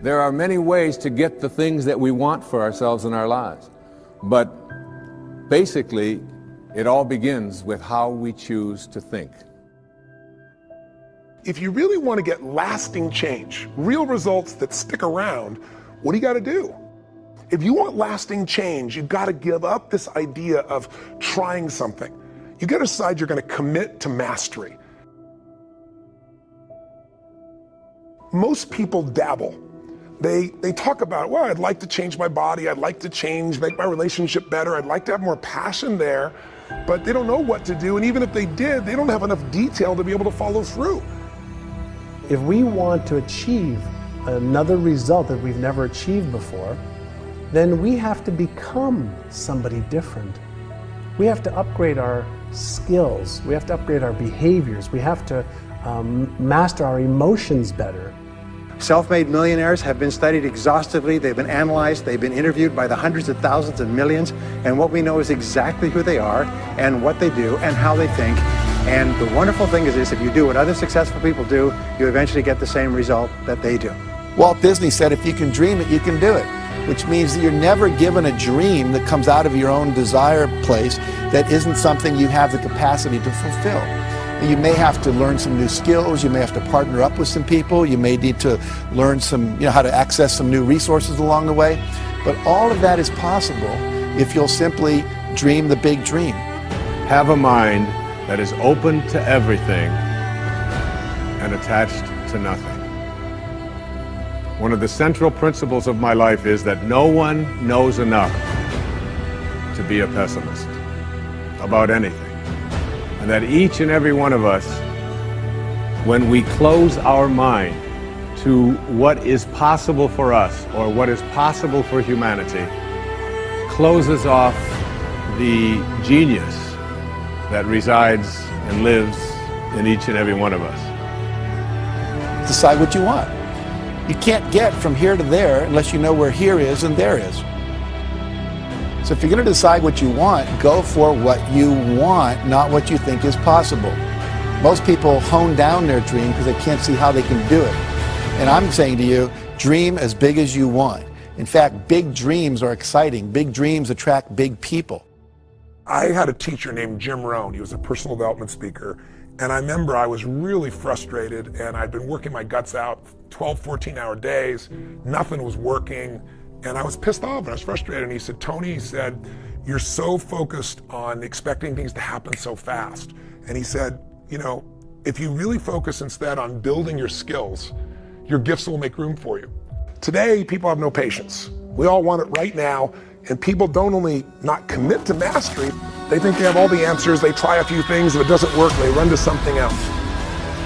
There are many ways to get the things that we want for ourselves in our lives. But basically, it all begins with how we choose to think. If you really want to get lasting change, real results that stick around, what do you got to do? If you want lasting change, you've got to give up this idea of trying something. You got to decide you're going to commit to mastery. Most people dabble. They talk about, well, I'd like to change my body, I'd like to make my relationship better, I'd like to have more passion there, but they don't know what to do, and even if they did, they don't have enough detail to be able to follow through. If we want to achieve another result that we've never achieved before, then we have to become somebody different. We have to upgrade our skills, we have to upgrade our behaviors, we have to master our emotions better. Self-made millionaires have been studied exhaustively, they've been analyzed, they've been interviewed by the hundreds of thousands and millions, and what we know is exactly who they are and what they do and how they think. And the wonderful thing is this, if you do what other successful people do, you eventually get the same result that they do. Walt Disney said, if you can dream it, you can do it, which means that you're never given a dream that comes out of your own desire place that isn't something you have the capacity to fulfill. You may have to learn some new skills, you may have to partner up with some people, you may need to learn how to access some new resources along the way, but all of that is possible if you'll simply dream the big dream. Have a mind that is open to everything and attached to nothing. One of the central principles of my life is that no one knows enough to be a pessimist about anything. And that each and every one of us, when we close our mind to what is possible for us or what is possible for humanity, closes off the genius that resides and lives in each and every one of us. Decide what you want. You can't get from here to there unless you know where here is and there is. So if you're going to decide what you want, go for what you want, not what you think is possible. Most people hone down their dream because they can't see how they can do it. And I'm saying to you, dream as big as you want. In fact, big dreams are exciting. Big dreams attract big people. I had a teacher named Jim Rohn. He was a personal development speaker. And I remember I was really frustrated, and I'd been working my guts out 12, 14-hour days. Nothing was working. And I was pissed off and I was frustrated. And he said, Tony, he said, you're so focused on expecting things to happen so fast. And he said, you know, if you really focus instead on building your skills, your gifts will make room for you. Today, people have no patience. We all want it right now. And people don't only not commit to mastery, they think they have all the answers. They try a few things. If it doesn't work, they run to something else.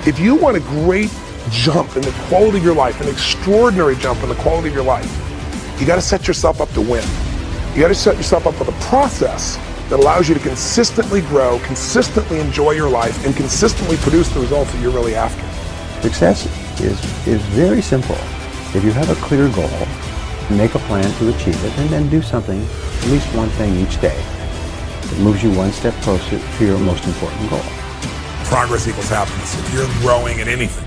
If you want a great jump in the quality of your life, an extraordinary jump in the quality of your life, you got to set yourself up to win. You got to set yourself up with a process that allows you to consistently grow, consistently enjoy your life, and consistently produce the results that you're really after. Success is very simple. If you have a clear goal, make a plan to achieve it, and then do something, at least one thing each day, that moves you one step closer to your most important goal. Progress equals happiness. If you're growing in anything,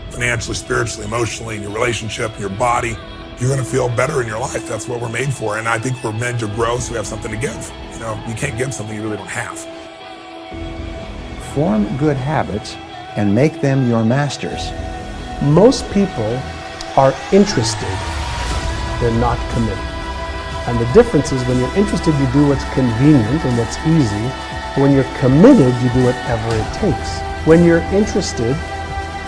financially, spiritually, emotionally, in your relationship, in your body, you're going to feel better in your life. That's what we're made for. And I think we're meant to grow so we have something to give. You know, you can't give something you really don't have. Form good habits and make them your masters. Most people are interested, they're not committed. And the difference is when you're interested, you do what's convenient and what's easy. When you're committed, you do whatever it takes. When you're interested,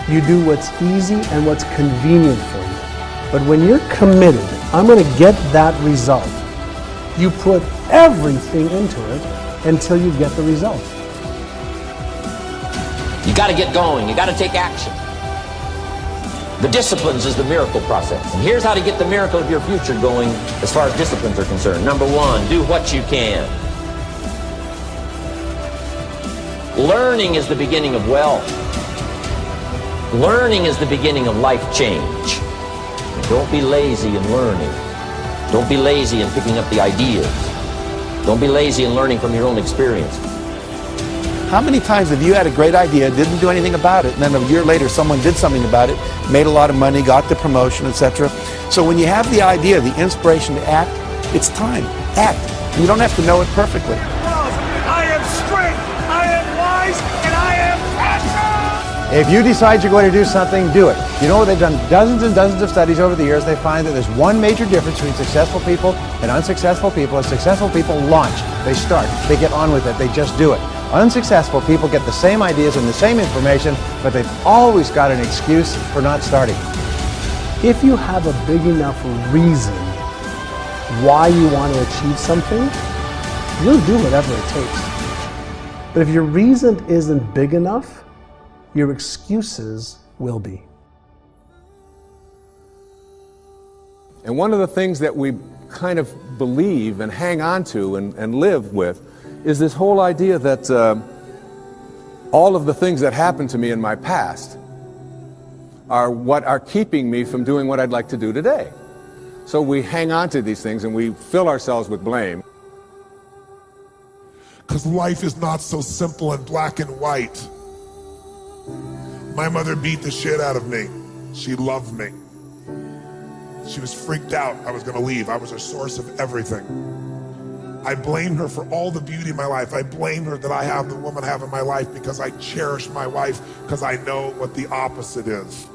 you do what's easy and what's convenient for you. But when you're committed, I'm going to get that result, you put everything into it until you get the result. You got to get going. You got to take action. The disciplines is the miracle process. And here's how to get the miracle of your future going as far as disciplines are concerned. Number one, do what you can. Learning is the beginning of wealth. Learning is the beginning of life change. Don't be lazy in learning. Don't be lazy in picking up the ideas. Don't be lazy in learning from your own experience. How many times have you had a great idea, didn't do anything about it, and then a year later someone did something about it, made a lot of money, got the promotion, etc. So when you have the idea, the inspiration to act, it's time. Act. You don't have to know it perfectly. I am strength, I am wise, and I am passion! If you decide you're going to do something, do it. You know, they've done dozens and dozens of studies over the years. They find that there's one major difference between successful people and unsuccessful people. Is successful people launch. They start. They get on with it. They just do it. Unsuccessful people get the same ideas and the same information, but they've always got an excuse for not starting. If you have a big enough reason why you want to achieve something, you'll do whatever it takes. But if your reason isn't big enough, your excuses will be. And one of the things that we kind of believe and hang on to and live with is this whole idea that all of the things that happened to me in my past are what are keeping me from doing what I'd like to do today. So we hang on to these things and we fill ourselves with blame. Because life is not so simple and black and white. My mother beat the shit out of me. She loved me. She was freaked out I was gonna leave. I was a source of everything. I blame her for all the beauty in my life. I blame her that I have the woman I have in my life because I cherish my wife because I know what the opposite is.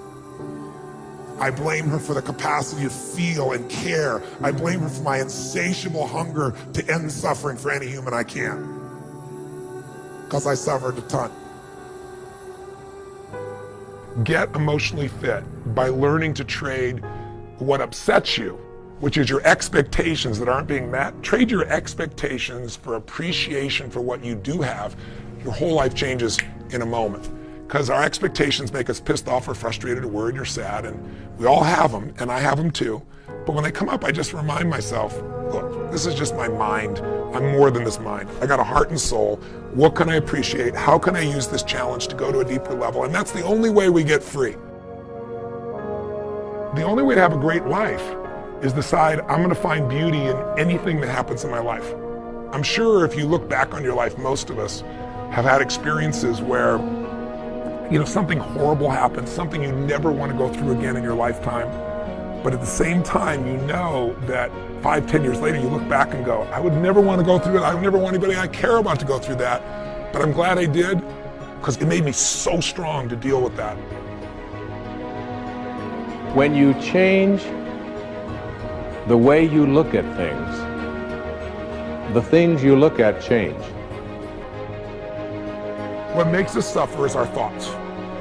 I blame her for the capacity to feel and care. I blame her for my insatiable hunger to end suffering for any human I can. Because I suffered a ton. Get emotionally fit by learning to trade what upsets you, which is your expectations that aren't being met. Trade your expectations for appreciation for what you do have. Your whole life changes in a moment. Because our expectations make us pissed off or frustrated or worried or sad, and we all have them, and I have them too. But when they come up, I just remind myself, look, this is just my mind. I'm more than this mind. I got a heart and soul. What can I appreciate? How can I use this challenge to go to a deeper level? And that's the only way we get free. The only way to have a great life is decide I'm gonna find beauty in anything that happens in my life. I'm sure if you look back on your life, most of us have had experiences where something horrible happens, something you never want to go through again in your lifetime. But at the same time, you know that 5, 10 years later, you look back and go, I would never want to go through that. I would never want anybody I care about to go through that. But I'm glad I did, because it made me so strong to deal with that. When you change the way you look at things, the things you look at change. What makes us suffer is our thoughts,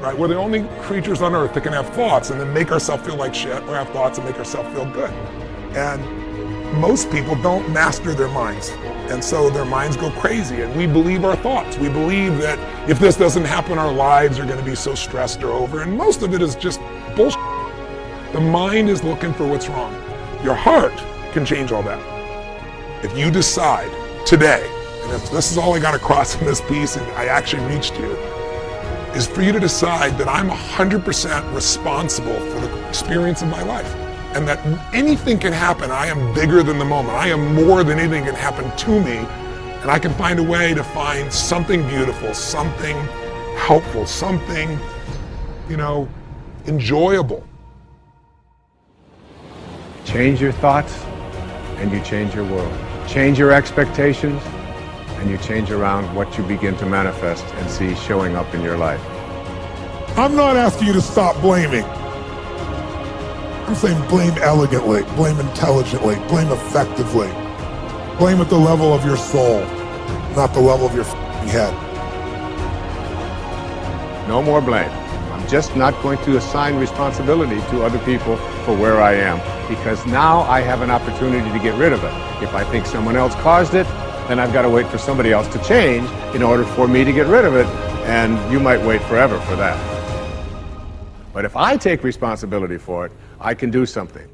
right? We're the only creatures on earth that can have thoughts and then make ourselves feel like shit, or have thoughts and make ourselves feel good. And most people don't master their minds. And so their minds go crazy, and we believe our thoughts. We believe that if this doesn't happen, our lives are gonna be so stressed or over, and most of it is just bullshit. The mind is looking for what's wrong. Your heart can change all that. If you decide today, and if this is all I got across in this piece and I actually reached you, is for you to decide that I'm 100% responsible for the experience of my life. And that anything can happen. I am bigger than the moment. I am more than anything can happen to me. And I can find a way to find something beautiful, something helpful, something, enjoyable. Change your thoughts and you change your world. Change your expectations and you change around what you begin to manifest and see showing up in your life. I'm not asking you to stop blaming. I'm saying blame elegantly, blame intelligently, blame effectively. Blame at the level of your soul, not the level of your head. No more blame. I'm just not going to assign responsibility to other people for where I am, because now I have an opportunity to get rid of it. If I think someone else caused it, then I've got to wait for somebody else to change in order for me to get rid of it, and you might wait forever for that. But if I take responsibility for it, I can do something.